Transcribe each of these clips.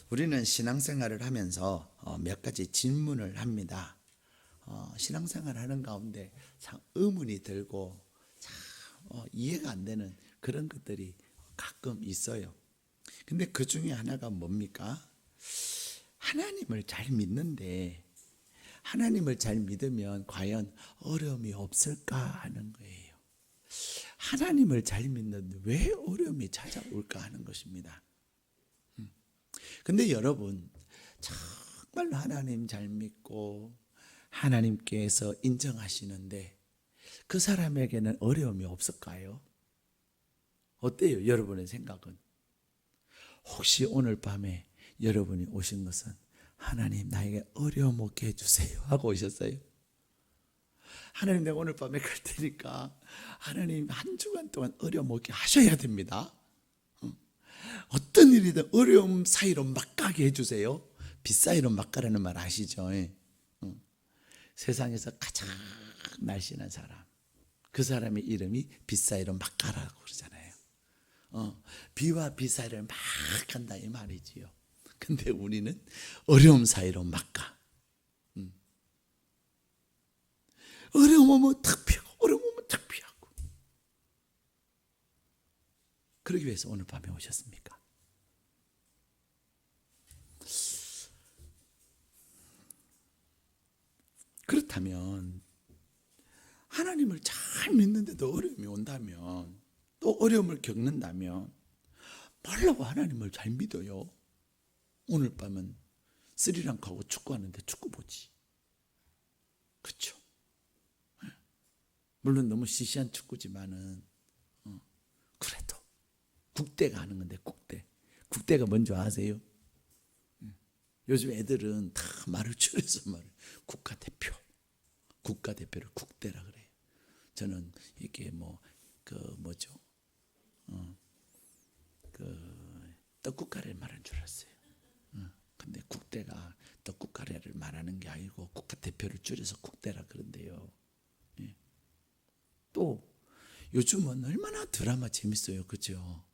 우리는 신앙생활을 하면서 몇 가지 질문을 합니다. 신앙생활을 하는 가운데 참 의문이 들고 참 이해가 안 되는 그런 것들이 가끔 있어요. 근데 그 중에 하나가 뭡니까? 하나님을 잘 믿는데 하나님을 잘 믿으면 과연 어려움이 없을까 하는 거예요. 하나님을 잘 믿는데 왜 어려움이 찾아올까 하는 것입니다. 근데 여러분, 정말로 하나님 잘 믿고 하나님께서 인정하시는데 그 사람에게는 어려움이 없을까요? 어때요? 여러분의 생각은? 혹시 오늘 밤에 여러분이 오신 것은 하나님 나에게 어려움 없게 해주세요 하고 오셨어요? 하나님 내가 오늘 밤에 갈 테니까 하나님 한 주간 동안 어려움 없게 하셔야 됩니다. 어떤 일이든 어려움 사이로 막 가게 해주세요. 빗사이로 막 가라는 말 아시죠? 세상에서 가장 날씬한 사람, 그 사람의 이름이 빗사이로 막 가라고 그러잖아요. 비와 비 사이를 막 간다 이 말이지요. 근데 우리는 어려움 사이로 막 가. 어려움 오면 탁 피하고 어려움 오면 탁 피하고. 그러기 위해서 오늘 밤에 오셨습니까? 그렇다면 하나님을 잘 믿는데도 어려움이 온다면, 또 어려움을 겪는다면 말라고 하나님을 잘 믿어요? 오늘 밤은 스리랑카하고 축구하는데 축구 보지. 그렇죠? 물론 너무 시시한 축구지만은 그래도 국대가 하는 건데 국대가 뭔지 아세요? 요즘 애들은 다 말을 줄여서 말을 국가대표를 국대라 그래요. 저는 이게 뭐죠? 떡국 가래를 말하는 줄 알았어요. 근데 국대가 떡국 가래를 말하는 게 아니고 국가대표를 줄여서 국대라 그런데요. 또 요즘은 얼마나 드라마 재밌어요, 그죠?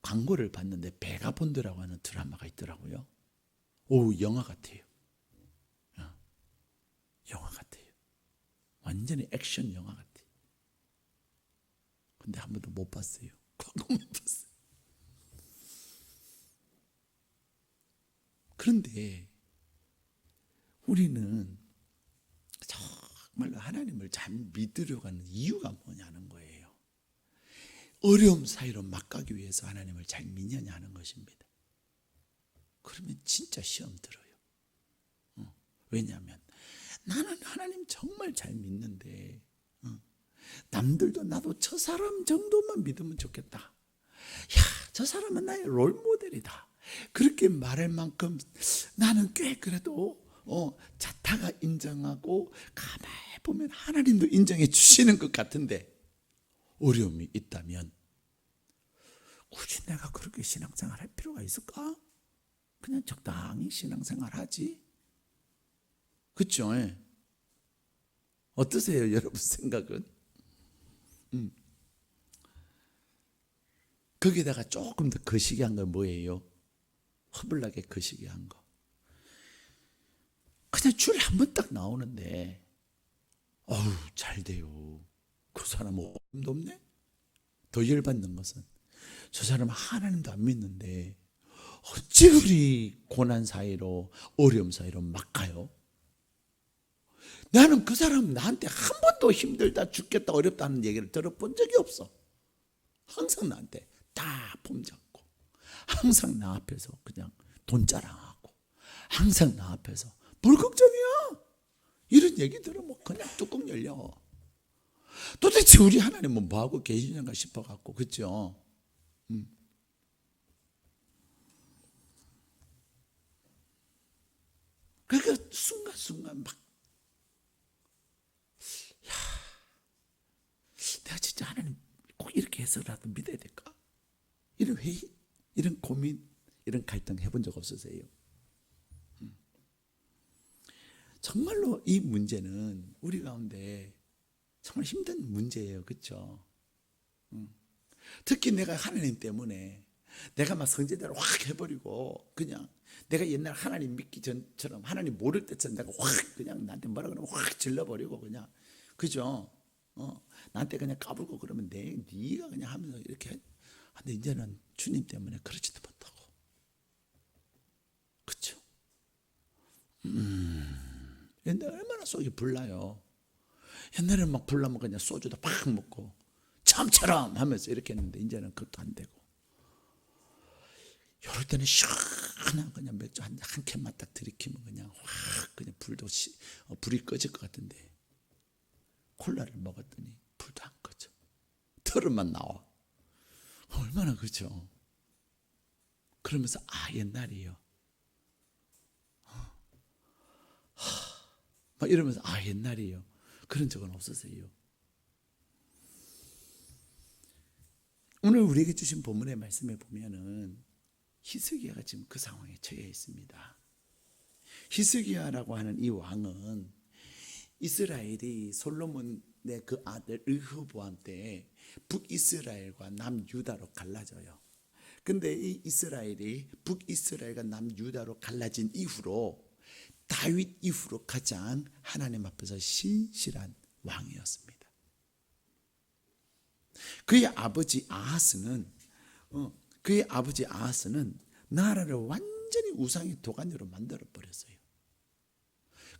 광고를 봤는데 베가본드라고 하는 드라마가 있더라고요. 오, 영화 같아요. 영화 같아요. 완전히 액션 영화 같아요. 근데 한 번도 못 봤어요. 광고 못 봤어요. 그런데 우리는 정말로 하나님을 잘 믿으려고 하는 이유가 뭐냐는 거예요. 어려움 사이로 막 가기 위해서 하나님을 잘 믿느냐 하는 것입니다. 그러면 진짜 시험 들어요. 왜냐하면 나는 하나님 정말 잘 믿는데 남들도 나도 저 사람 정도만 믿으면 좋겠다. 야, 저 사람은 나의 롤모델이다. 그렇게 말할 만큼 나는 꽤 그래도 자타가 인정하고 가만히 보면 하나님도 인정해 주시는 것 같은데 어려움이 있다면 굳이 내가 그렇게 신앙생활 할 필요가 있을까? 그냥 적당히 신앙생활 하지. 그렇죠? 어떠세요, 여러분 생각은? 거기다가 조금 더 거시기한 건 뭐예요? 허블나게 거시기한 거. 그냥 줄 한 번 딱 나오는데 어우 잘 돼요. 그 사람은 어림도 없네. 더 열받는 것은 저 사람은 하나님도 안 믿는데 어찌 그리 고난 사이로 어려움 사이로 막 가요? 나는 그 사람 나한테 한 번도 힘들다 죽겠다 어렵다는 얘기를 들어본 적이 없어. 항상 나한테 다 폼잡고 항상 나 앞에서 그냥 돈 자랑하고 항상 나 앞에서 뭘 걱정이야 이런 얘기 들으면 그냥 뚜껑 열려. 도대체 우리 하나님은 뭐하고 계시는가 싶어갖고. 그렇죠? 그러니까 순간순간 막 내가 진짜 하나님 꼭 이렇게 해서라도 믿어야 될까? 이런 회의, 이런 고민, 이런 갈등 해본 적 없으세요? 정말로 이 문제는 우리 가운데 정말 힘든 문제예요. 그렇죠? 특히 내가 하나님 때문에 내가 막 성제대로 확 해버리고 그냥 내가 옛날 하나님 믿기 전처럼 하나님 모를 때처럼 내가 확 그냥 나한테 뭐라 그러면 확 질러버리고 그냥 그죠? 나한테 그냥 까불고 그러면 네가 그냥 하면서 이렇게 해. 근데 이제는 주님 때문에 그러지도 못하고 그쵸? 옛날에 얼마나 속이 불나요. 옛날에는 막 불나면 그냥 소주도 팍 먹고 참처럼 하면서 이렇게 했는데 이제는 그것도 안 되고 이럴 때는 시원한 그냥 맥주 한 캔만 딱 들이키면 그냥 확 그냥 불이 꺼질 것 같은데 콜라를 먹었더니 불도 안 꺼져. 털음만 나와. 얼마나 그죠? 그러면서 옛날이요. 막 이러면서 옛날이요. 그런 적은 없었어요. 오늘 우리에게 주신 본문의 말씀에 보면은 히스기야가 지금 그 상황에 처해 있습니다. 히스기야라고 하는 이 왕은 이스라엘이 솔로몬의 그 아들 르호보암 때 북이스라엘과 남유다로 갈라져요. 근데 이 이스라엘이 북이스라엘과 남유다로 갈라진 이후로 다윗 이후로 가장 하나님 앞에서 신실한 왕이었습니다. 그의 아버지 아하스는 나라를 완전히 우상의 도가니로 만들어 버렸어요.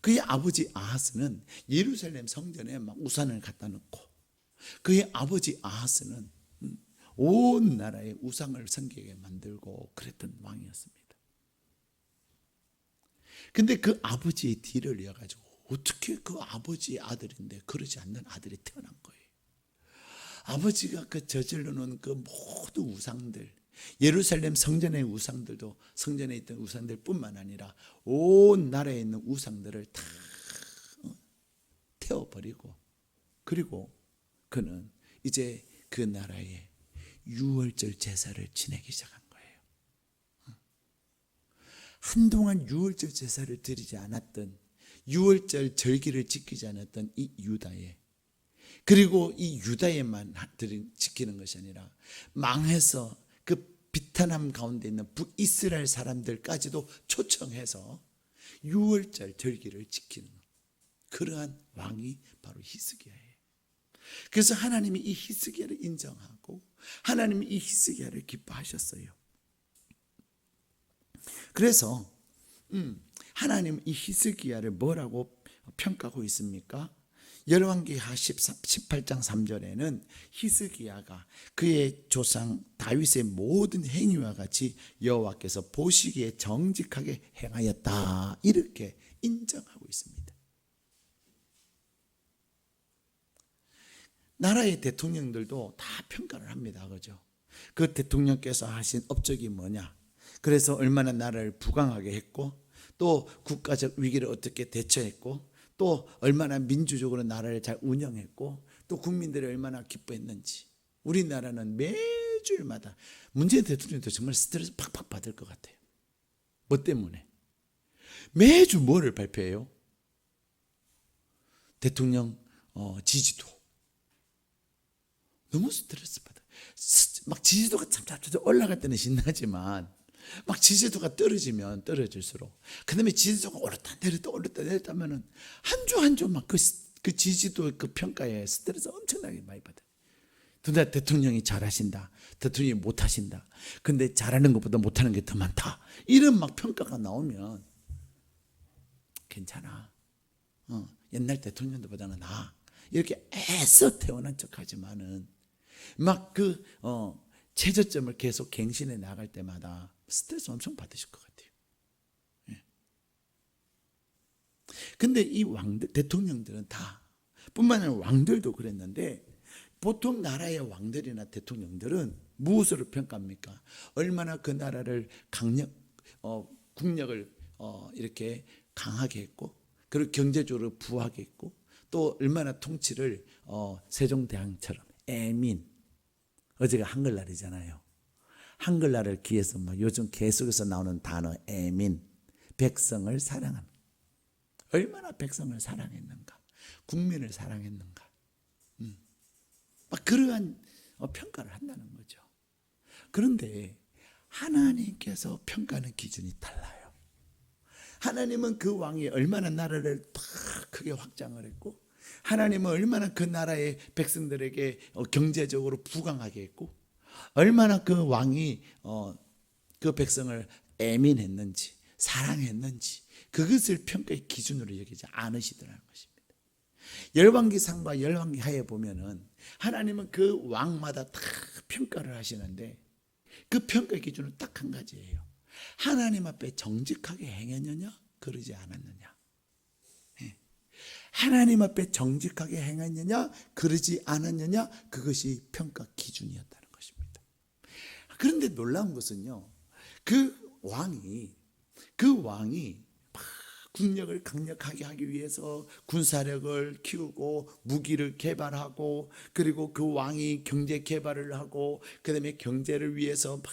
그의 아버지 아하스는 예루살렘 성전에 막 우상을 갖다 놓고 그의 아버지 아하스는 온 나라의 우상을 섬기게 만들고 그랬던 왕이었습니다. 근데 그 아버지의 뒤를 이어가지고 어떻게 그 아버지의 아들인데 그러지 않는 아들이 태어난 거예요. 아버지가 그 저질러 놓은 그 모든 우상들, 예루살렘 성전의 우상들도 성전에 있던 우상들 뿐만 아니라 온 나라에 있는 우상들을 다 태워버리고 그리고 그는 이제 그 나라에 유월절 제사를 지내기 시작한 거예요. 한동안 유월절 제사를 드리지 않았던 유월절 절기를 지키지 않았던 이 유다에 그리고 이 유다에만 지키는 것이 아니라 망해서 그 비탄함 가운데 있는 북이스라엘 사람들까지도 초청해서 유월절 절기를 지키는 그러한 왕이 바로 히스기야예요. 그래서 하나님이 이 히스기야를 인정하고 하나님이 이 히스기야를 기뻐하셨어요. 그래서 하나님 이 히스기야를 뭐라고 평가하고 있습니까? 열왕기하 18장 3절에는 히스기야가 그의 조상 다윗의 모든 행위와 같이 여호와께서 보시기에 정직하게 행하였다 이렇게 인정하고 있습니다. 나라의 대통령들도 다 평가를 합니다. 그죠? 그 대통령께서 하신 업적이 뭐냐? 그래서 얼마나 나라를 부강하게 했고 또 국가적 위기를 어떻게 대처했고 또 얼마나 민주적으로 나라를 잘 운영했고 또 국민들이 얼마나 기뻐했는지 우리나라는 매주일마다 문재인 대통령도 정말 스트레스 팍팍 받을 것 같아요. 뭐 때문에? 매주 뭐를 발표해요? 대통령 지지도 너무 스트레스 받아요. 막 지지도가 참 올라갈 때는 신나지만 막 지지도가 떨어지면 떨어질수록 그 다음에 지지도가 올랐다 내렸다 하면은 한 주 한 주 막 그 지지도 그 평가에 스트레스 엄청나게 많이 받아요. 근데 대통령이 잘하신다, 대통령이 못하신다, 근데 잘하는 것보다 못하는 게 더 많다 이런 막 평가가 나오면 괜찮아, 옛날 대통령들보다는 나아 이렇게 애써 태어난 척 하지만은 막 그 최저점을 계속 갱신해 나갈 때마다 스트레스 엄청 받으실 것 같아요. 근데 이 왕들, 대통령들은 다, 뿐만 아니라 왕들도 그랬는데, 보통 나라의 왕들이나 대통령들은 무엇으로 평가합니까? 얼마나 그 나라를 국력을 이렇게 강하게 했고, 그리고 경제적으로 부하게 했고, 또 얼마나 통치를 세종대왕처럼 애민, 어제가 한글날이잖아요. 한글날을 기해서 막 요즘 계속해서 나오는 단어 애민, 백성을 사랑하는, 얼마나 백성을 사랑했는가, 국민을 사랑했는가, 막 그러한 평가를 한다는 거죠. 그런데 하나님께서 평가하는 기준이 달라요. 하나님은 그 왕이 얼마나 나라를 더 크게 확장을 했고, 하나님은 얼마나 그 나라의 백성들에게 경제적으로 부강하게 했고, 얼마나 그 왕이 그 백성을 애민했는지 사랑했는지 그것을 평가의 기준으로 여기지 않으시더라는 것입니다. 열왕기상과 열왕기하에 보면은 하나님은 그 왕마다 다 평가를 하시는데, 그 평가의 기준은 딱 한 가지예요. 하나님 앞에 정직하게 행했느냐 그러지 않았느냐. 하나님 앞에 정직하게 행했느냐 그러지 않았느냐, 그것이 평가 기준이었다는 것입니다. 그런데 놀라운 것은요, 그 왕이 막 국력을 강력하게 하기 위해서 군사력을 키우고 무기를 개발하고, 그리고 그 왕이 경제 개발을 하고, 그 다음에 경제를 위해서 막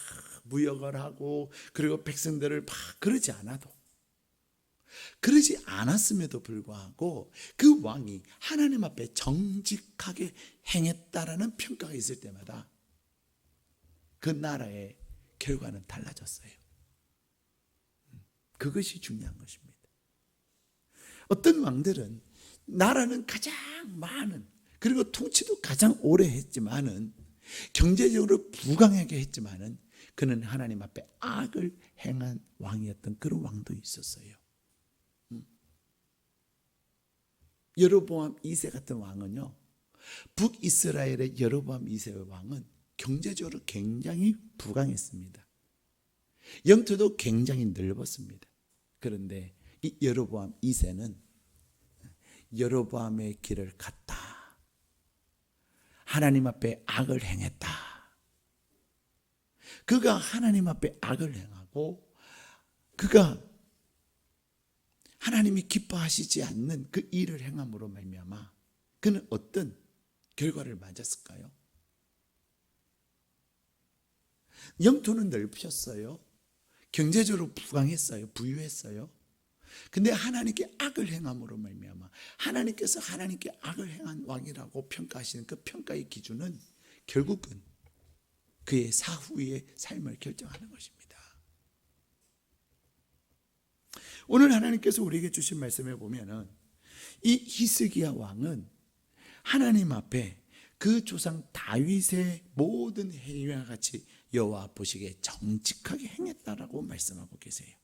무역을 하고, 그리고 백성들을 막 그러지 않았음에도 불구하고 그 왕이 하나님 앞에 정직하게 행했다라는 평가가 있을 때마다 그 나라의 결과는 달라졌어요. 그것이 중요한 것입니다. 어떤 왕들은 나라는 가장 많은, 그리고 통치도 가장 오래 했지만은, 경제적으로 부강하게 했지만은, 그는 하나님 앞에 악을 행한 왕이었던 그런 왕도 있었어요. 여로보암 2세 같은 왕은요, 북이스라엘의 여로보암 2세 왕은 경제적으로 굉장히 부강했습니다. 영토도 굉장히 넓었습니다. 그런데 이 여로보암 2세는 여로보암의 길을 갔다. 하나님 앞에 악을 행했다. 그가 하나님 앞에 악을 행하고, 그가 하나님이 기뻐하시지 않는 그 일을 행함으로 말미암아 그는 어떤 결과를 맞았을까요? 영토는 넓으셨어요. 경제적으로 부강했어요. 부유했어요. 근데 하나님께 악을 행함으로 말미암아 하나님께서 하나님께 악을 행한 왕이라고 평가하시는 그 평가의 기준은 결국은 그의 사후의 삶을 결정하는 것입니다. 오늘 하나님께서 우리에게 주신 말씀에 보면은 이 히스기야 왕은 하나님 앞에 그 조상 다윗의 모든 행위와 같이 여호와 보시기에 정직하게 행했다라고 말씀하고 계세요.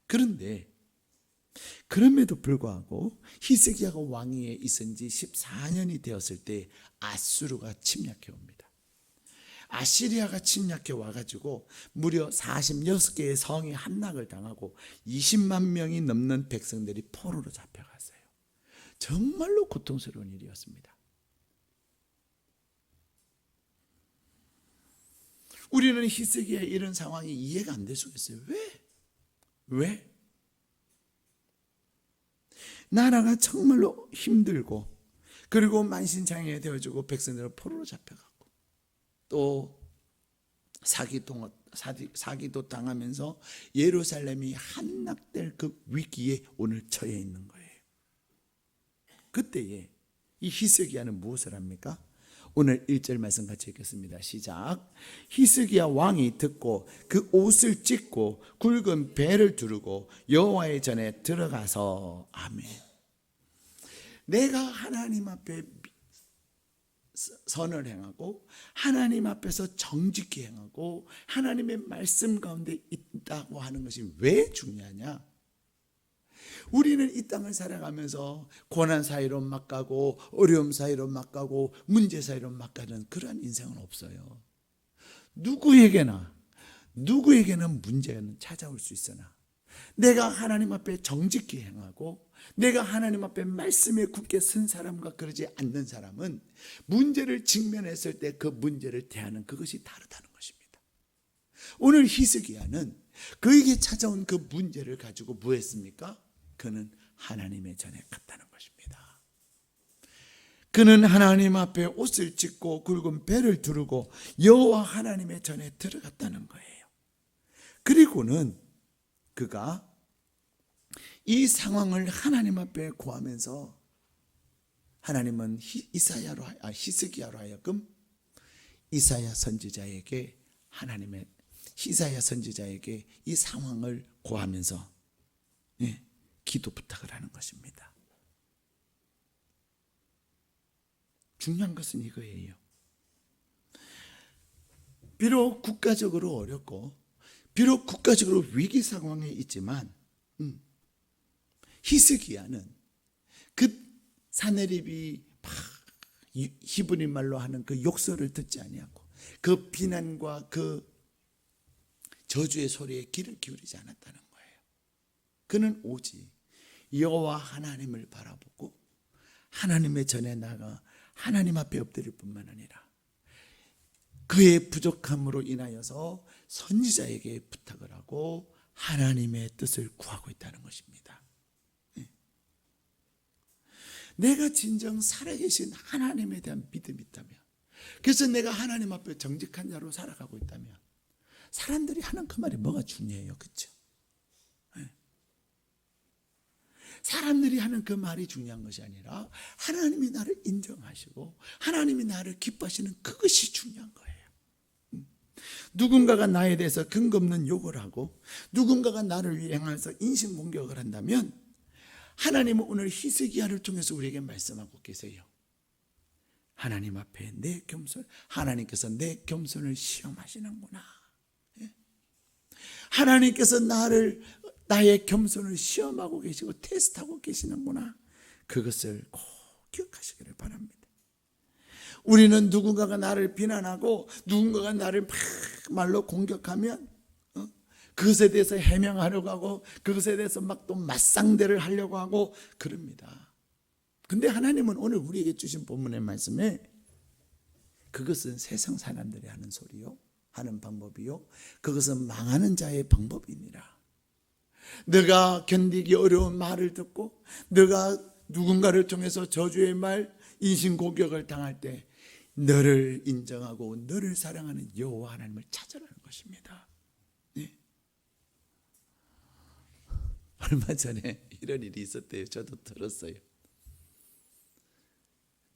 그런데 그럼에도 불구하고 히스기야가 왕위에 있은 지 14년이 되었을 때 아수르가 침략해 옵니다. 아시리아가 침략해 와가지고 무려 46개의 성이 함락을 당하고 20만 명이 넘는 백성들이 포로로 잡혀갔어요. 정말로 고통스러운 일이었습니다. 우리는 히스기야의 이런 상황이 이해가 안 될 수가 있어요. 왜? 나라가 정말로 힘들고, 그리고 만신창이가 되어지고, 백성들은 포로로 잡혀가고, 또 사기도 당하면서 예루살렘이 함락될 그 위기에 오늘 처해 있는 거예요. 그때에 이 히스기야는 무엇을 합니까? 오늘 1절 말씀 같이 읽겠습니다. 시작. 히스기야 왕이 듣고 그 옷을 찢고 굵은 배를 두르고 여호와의 전에 들어가서, 아멘. 내가 하나님 앞에 선을 행하고 하나님 앞에서 정직히 행하고 하나님의 말씀 가운데 있다고 하는 것이 왜 중요하냐? 우리는 이 땅을 살아가면서 고난 사이로 막 가고 어려움 사이로 막 가고 문제 사이로 막 가는 그러한 인생은 없어요. 누구에게는 문제는 찾아올 수 있으나 내가 하나님 앞에 정직히 행하고 내가 하나님 앞에 말씀에 굳게 선 사람과 그러지 않는 사람은 문제를 직면했을 때 그 문제를 대하는 그것이 다르다는 것입니다. 오늘 히스기야는 그에게 찾아온 그 문제를 가지고 뭐 했습니까? 그는 하나님의 전에 갔다는 것입니다. 그는 하나님 앞에 옷을 찢고 굵은 배를 두르고 여호와 하나님의 전에 들어갔다는 거예요. 그리고는 그가 이 상황을 하나님 앞에 구하면서 하나님은 히스기야로 하여금 이사야 선지자에게 하나님의 이사야 선지자에게 이 상황을 고하면서 기도 부탁을 하는 것입니다. 중요한 것은 이거예요. 비록 국가적으로 어렵고 비록 국가적으로 위기 상황에 있지만 히스기야는 그 사네립이 히브리 말로 하는 그 욕설을 듣지 아니하고 그 비난과 그 저주의 소리에 귀를 기울이지 않았다는 거예요. 그는 오직 여호와 하나님을 바라보고 하나님의 전에 나가 하나님 앞에 엎드릴 뿐만 아니라 그의 부족함으로 인하여서 선지자에게 부탁을 하고 하나님의 뜻을 구하고 있다는 것입니다. 내가 진정 살아계신 하나님에 대한 믿음이 있다면, 그래서 내가 하나님 앞에 정직한 자로 살아가고 있다면 사람들이 하는 그 말이 뭐가 중요해요? 그렇죠? 사람들이 하는 그 말이 중요한 것이 아니라 하나님이 나를 인정하시고 하나님이 나를 기뻐하시는 그것이 중요한 거예요. 누군가가 나에 대해서 근거 없는 욕을 하고 누군가가 나를 위해 행해서 인신공격을 한다면 하나님은 오늘 히스기야를 통해서 우리에게 말씀하고 계세요. 하나님 앞에 내 겸손, 하나님께서 내 겸손을 시험하시는구나. 하나님께서 나의 겸손을 시험하고 계시고 테스트하고 계시는구나. 그것을 꼭 기억하시기를 바랍니다. 우리는 누군가가 나를 비난하고 누군가가 나를 막 말로 공격하면 그것에 대해서 해명하려고 하고 그것에 대해서 막 또 맞상대를 하려고 하고 그럽니다. 근데 하나님은 오늘 우리에게 주신 본문의 말씀에 그것은 세상 사람들이 하는 소리요, 하는 방법이요, 그것은 망하는 자의 방법이니라. 너가 견디기 어려운 말을 듣고 너가 누군가를 통해서 저주의 말, 인신공격을 당할 때 너를 인정하고 너를 사랑하는 여호와 하나님을 찾으라는 것입니다. 네. 얼마 전에 이런 일이 있었대요. 저도 들었어요.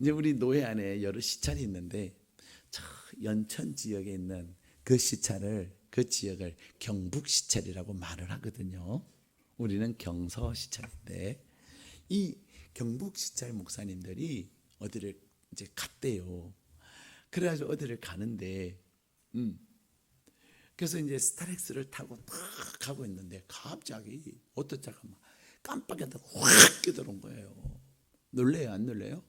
이제 우리 노회 안에 여러 시찰이 있는데 저 연천 지역에 있는 그 지역을 경북 시찰이라고 말을 하거든요. 우리는 경서 시찰인데 이 경북 시찰 목사님들이 어디를 이제 갔대요. 그래가지고 어디를 가는데, 그래서 이제 스타렉스를 타고 탁 가고 있는데 갑자기 어떤 차가 막 깜빡이다 확 끼들어온 거예요. 놀래요, 안 놀래요?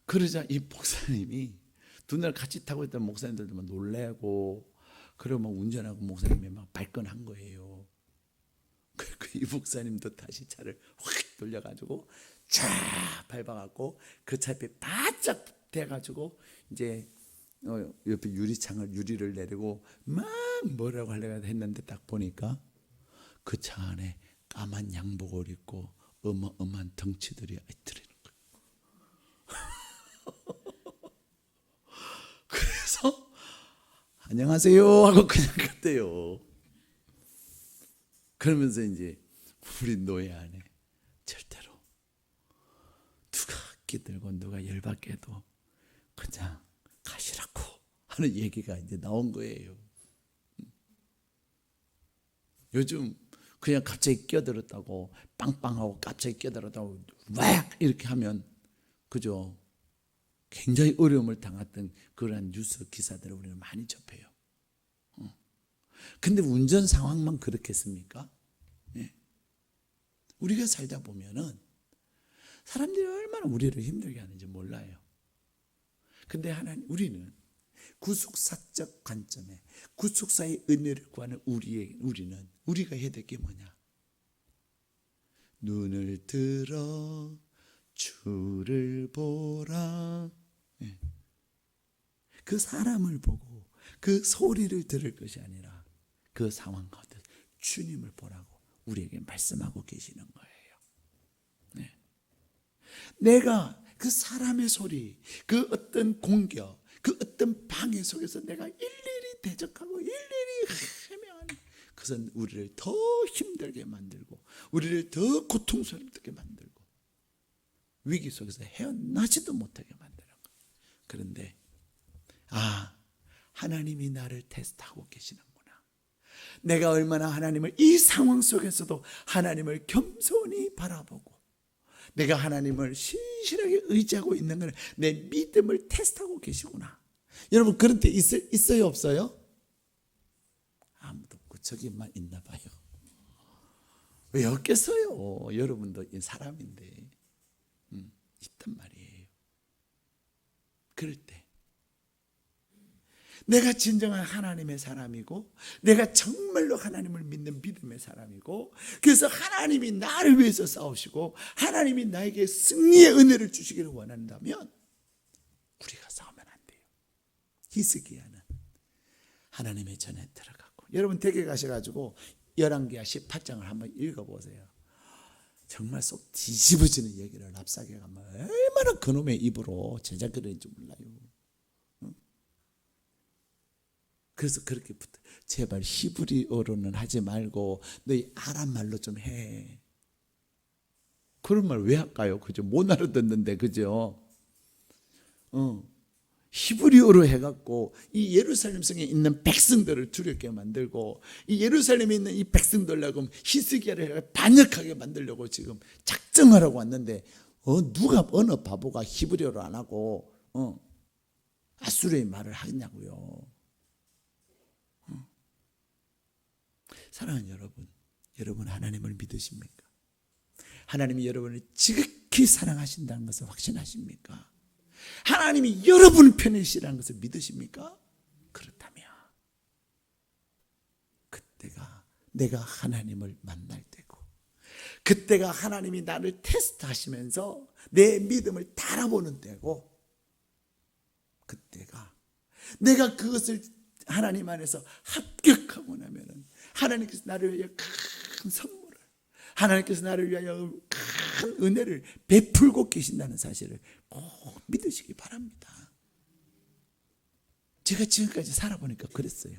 그러자 이 목사님이 두날 같이 타고 있던 목사님들도 막 놀래고, 그리고 막 운전하고 목사님이 막 발끈한 거예요. 그리고 이 목사님도 다시 차를 확 돌려가지고 쫙 밟아갖고 그 차 앞에 바짝 대가지고 이제 옆에 유리를 내리고 막 뭐라고 하려고 했는데 딱 보니까 그 차 안에 까만 양복을 입고 어마어마한 덩치들이 들어있는 거예요. 그래서 안녕하세요 하고 그냥 갔대요. 그러면서 이제 우리 노예 안에 절대로 누가 끼들고 누가 열받게 해도 그냥 가시라고 하는 얘기가 이제 나온 거예요. 요즘 그냥 갑자기 끼어들었다고 빵빵하고 갑자기 끼어들었다고 왁 이렇게 하면 그죠? 굉장히 어려움을 당했던 그런 뉴스 기사들을 우리는 많이 접해요. 근데 운전 상황만 그렇겠습니까? 예. 우리가 살다 보면은 사람들이 얼마나 우리를 힘들게 하는지 몰라요. 근데 우리는 구속사적 관점에 구속사의 은혜를 구하는 우리는 우리가 해야 될 게 뭐냐? 눈을 들어 주를 보라. 예. 그 사람을 보고 그 소리를 들을 것이 아니라 그 상황 가운데 주님을 보라고 우리에게 말씀하고 계시는 거예요. 네. 내가 그 사람의 소리, 그 어떤 공격, 그 어떤 방해 속에서 내가 일일이 대적하고 일일이 해명하는 그것은 우리를 더 힘들게 만들고 우리를 더 고통스럽게 만들고 위기 속에서 헤어나지도 못하게 만드는 거예요. 그런데 하나님이 나를 테스트하고 계시는구나. 내가 얼마나 하나님을 이 상황 속에서도 하나님을 겸손히 바라보고 내가 하나님을 신실하게 의지하고 있는 것을 내 믿음을 테스트하고 계시구나. 여러분 그런 때 있어요 없어요? 아무도 없고 저기만 있나 봐요. 왜 없겠어요? 여러분도 사람인데 있단 말이에요. 그럴 때 내가 진정한 하나님의 사람이고 내가 정말로 하나님을 믿는 믿음의 사람이고 그래서 하나님이 나를 위해서 싸우시고 하나님이 나에게 승리의 은혜를 주시기를 원한다면 우리가 싸우면 안 돼요. 히스기야는 하나님의 전에 들어가고, 여러분 댁에 가셔가지고 열왕기하 18장을 한번 읽어보세요. 정말 속 뒤집어지는 얘기를 납작해 가면 얼마나 그놈의 입으로 제자그랬는지 몰라요. 그래서 그렇게 제발 히브리어로는 하지 말고 너희 아람 말로 좀 해. 그런 말 왜 할까요? 그죠? 못 알아듣는데, 그죠? 히브리어로 해갖고 이 예루살렘 성에 있는 백성들을 두렵게 만들고 이 예루살렘에 있는 이 백성들하고 히스기야를 반역하게 만들려고 지금 작정하라고 왔는데 누가 어느 바보가 히브리어로 안 하고 아수르의 말을 하냐고요. 사랑하는 여러분, 여러분 하나님을 믿으십니까? 하나님이 여러분을 지극히 사랑하신다는 것을 확신하십니까? 하나님이 여러분 편이시라는 것을 믿으십니까? 그렇다면 그때가 내가 하나님을 만날 때고, 그때가 하나님이 나를 테스트하시면서 내 믿음을 달아보는 때고, 그때가 내가 그것을 하나님 안에서 합격하고 나면은 하나님께서 나를 위하여 큰 선물을, 하나님께서 나를 위하여 큰 은혜를 베풀고 계신다는 사실을 꼭 믿으시기 바랍니다. 제가 지금까지 살아보니까 그랬어요.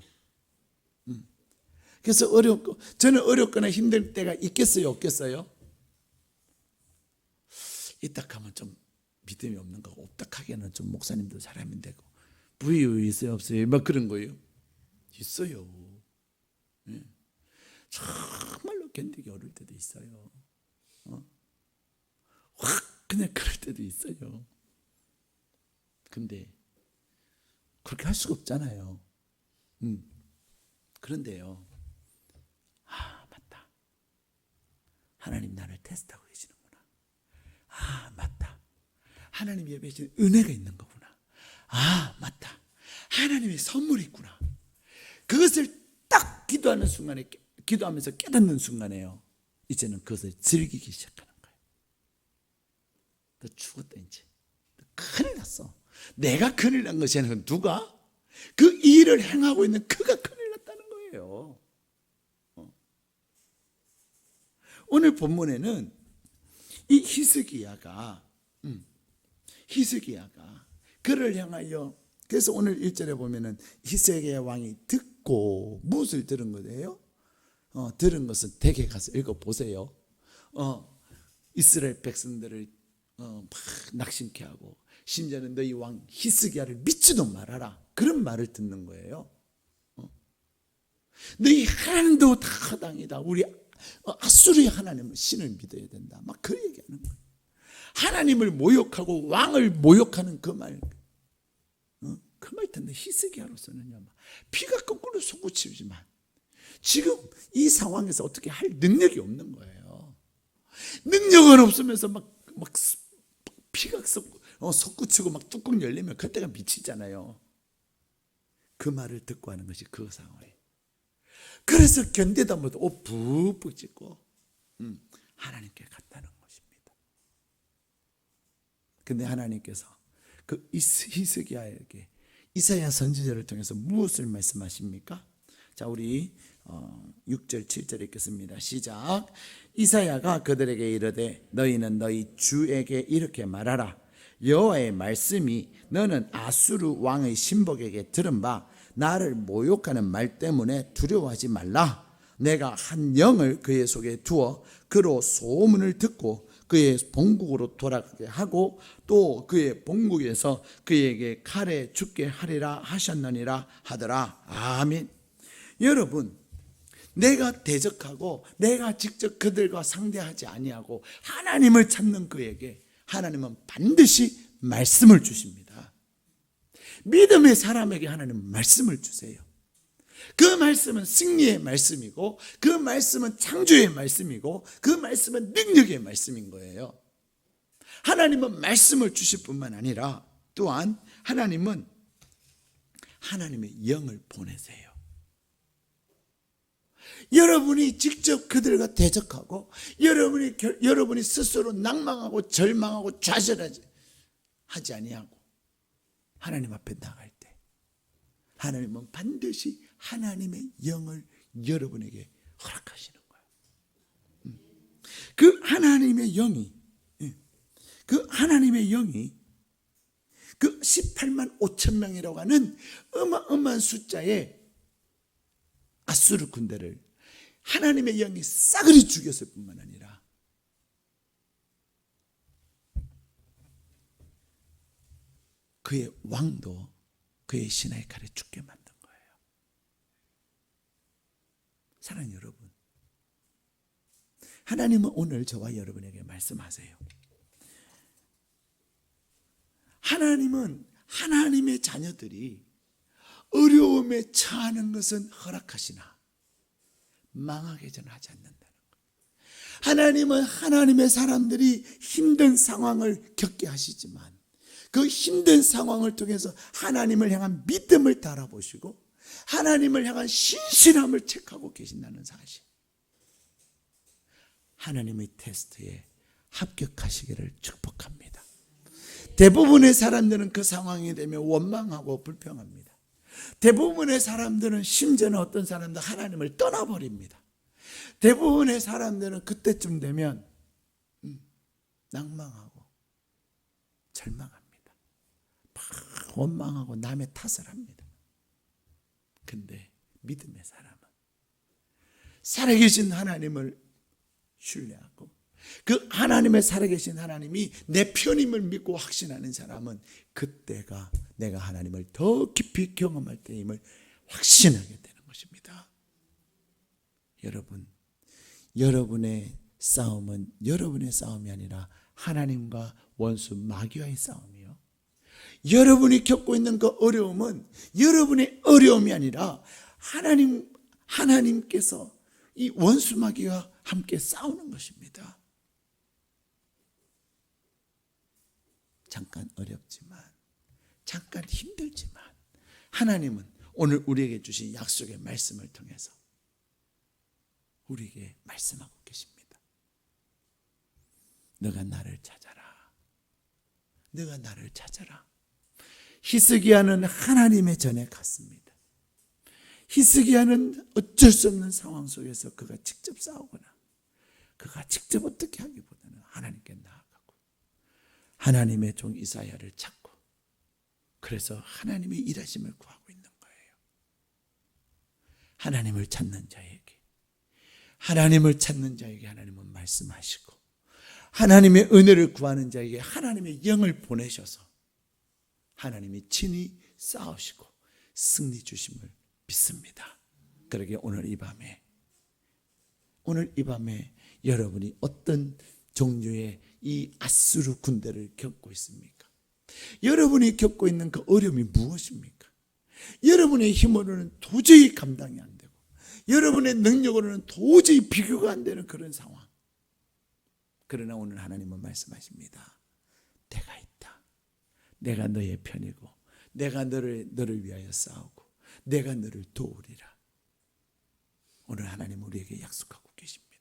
그래서 저는 어렵거나 힘들 때가 있겠어요 없겠어요? 있다 하면 좀 믿음이 없는 거고, 없다 하기에는 좀 목사님도 사람인데 부유 있어요 없어요? 막 그런 거예요. 있어요. 정말로 견디기 어려울 때도 있어요. 확 그냥 그럴 때도 있어요. 근데 그렇게 할 수가 없잖아요. 그런데요, 맞다, 하나님 나를 테스트하고 계시는구나. 맞다, 하나님 예배에 은혜가 있는 거구나. 맞다, 하나님의 선물이 있구나. 그것을 딱 기도하면서 깨닫는 순간에요, 이제는 그것을 즐기기 시작하는 거예요. 너 죽었다, 이제 너 큰일 났어. 내가 큰일 난 것이 아니라 누가? 그 일을 행하고 있는 그가 큰일 났다는 거예요. 오늘 본문에는 이 히스기야가 그를 향하여, 그래서 오늘 1절에 보면은 히스기야 왕이 듣고 무엇을 들은 거예요? 들은 것은 댁에 가서 읽어보세요. 이스라엘 백성들을 막 낙심케 하고, 심지어는 너희 왕 히스기야를 믿지도 말아라, 그런 말을 듣는 거예요. 너희 하나님도 다 허당이다, 우리 아수르의 하나님은 신을 믿어야 된다, 막 그 얘기하는 거예요. 하나님을 모욕하고 왕을 모욕하는 그 말, 그 말 듣는 히스기야로서는요, 피가 거꾸로 솟구치지만 지금 이 상황에서 어떻게 할 능력이 없는 거예요. 능력은 없으면서 막 피가 솟구치고 막 뚜껑 열리면 그때가 미치잖아요. 그 말을 듣고 하는 것이 그 상황이에요. 그래서 견디다 못해 옷 푹푹 찢고 하나님께 갔다는 것입니다. 근데 하나님께서 그 히스기야에게 이사야 선지자를 통해서 무엇을 말씀하십니까? 자, 우리 6절 7절 읽겠습니다. 시작. 이사야가 그들에게 이르되 너희는 너희 주에게 이렇게 말하라. 여호와의 말씀이 너는 아수르 왕의 신복에게 들은 바 나를 모욕하는 말 때문에 두려워하지 말라. 내가 한 영을 그의 속에 두어 그로 소문을 듣고 그의 본국으로 돌아가게 하고 또 그의 본국에서 그에게 칼에 죽게 하리라 하셨느니라 하더라. 아멘. 여러분, 내가 대적하고 내가 직접 그들과 상대하지 아니하고 하나님을 찾는 그에게 하나님은 반드시 말씀을 주십니다. 믿음의 사람에게 하나님은 말씀을 주세요. 그 말씀은 승리의 말씀이고 그 말씀은 창조의 말씀이고 그 말씀은 능력의 말씀인 거예요. 하나님은 말씀을 주실 뿐만 아니라 또한 하나님은 하나님의 영을 보내세요. 여러분이 직접 그들과 대적하고 여러분이 스스로 낭망하고 절망하고 좌절하지 아니하고 하나님 앞에 나갈 때 하나님은 반드시 하나님의 영을 여러분에게 허락하시는 거예요. 그 하나님의 영이 그 18만 5천 명이라고 하는 어마어마한 숫자의 아수르 군대를 하나님의 영이 싸그리 죽였을 뿐만 아니라 그의 왕도 그의 신하의 칼에 죽게 만든 거예요. 사랑하는 여러분, 하나님은 오늘 저와 여러분에게 말씀하세요. 하나님은 하나님의 자녀들이 어려움에 처하는 것은 허락하시나 망하게 전 하지 않는다는 거예요. 하나님은 하나님의 사람들이 힘든 상황을 겪게 하시지만 그 힘든 상황을 통해서 하나님을 향한 믿음을 달아보시고 하나님을 향한 신실함을 체크하고 계신다는 사실, 하나님의 테스트에 합격하시기를 축복합니다. 대부분의 사람들은 그 상황이 되면 원망하고 불평합니다. 대부분의 사람들은, 심지어는 어떤 사람들 하나님을 떠나버립니다. 대부분의 사람들은 그때쯤 되면 낭망하고 절망합니다. 막 원망하고 남의 탓을 합니다. 근데 믿음의 사람은 살아계신 하나님을 신뢰하고 그 하나님의 살아계신 하나님이 내 편임을 믿고 확신하는 사람은 그때가 내가 하나님을 더 깊이 경험할 때임을 확신하게 되는 것입니다. 여러분, 여러분의 싸움은 여러분의 싸움이 아니라 하나님과 원수 마귀와의 싸움이요. 여러분이 겪고 있는 그 어려움은 여러분의 어려움이 아니라 하나님께서 이 원수 마귀와 함께 싸우는 것입니다. 잠깐 어렵지만, 잠깐 힘들지만 하나님은 오늘 우리에게 주신 약속의 말씀을 통해서 우리에게 말씀하고 계십니다. 너가 나를 찾아라. 너가 나를 찾아라. 히스기야는 하나님의 전에 갔습니다. 히스기야는 어쩔 수 없는 상황 속에서 그가 직접 싸우거나 그가 직접 어떻게 하기보다는 하나님께 나아가고 하나님의 종 이사야를 찾고 그래서 하나님의 일하심을 구하고 있는 거예요. 하나님을 찾는 자에게 하나님은 말씀하시고 하나님의 은혜를 구하는 자에게 하나님의 영을 보내셔서 하나님이 친히 싸우시고 승리 주심을 믿습니다. 그러게 오늘 이 밤에 여러분이 어떤 종류의 이 아수르 군대를 겪고 있습니까? 여러분이 겪고 있는 그 어려움이 무엇입니까? 여러분의 힘으로는 도저히 감당이 안 되고 여러분의 능력으로는 도저히 비교가 안 되는 그런 상황. 그러나 오늘 하나님은 말씀하십니다. 때가 있다. 내가 너의 편이고 내가 너를 위하여 싸우고 내가 너를 도우리라. 오늘 하나님 우리에게 약속하고 계십니다.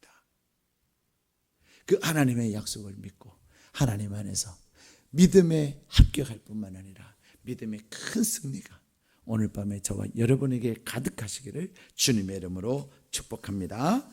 그 하나님의 약속을 믿고 하나님 안에서 믿음에 합격할 뿐만 아니라 믿음의 큰 승리가 오늘 밤에 저와 여러분에게 가득하시기를 주님의 이름으로 축복합니다.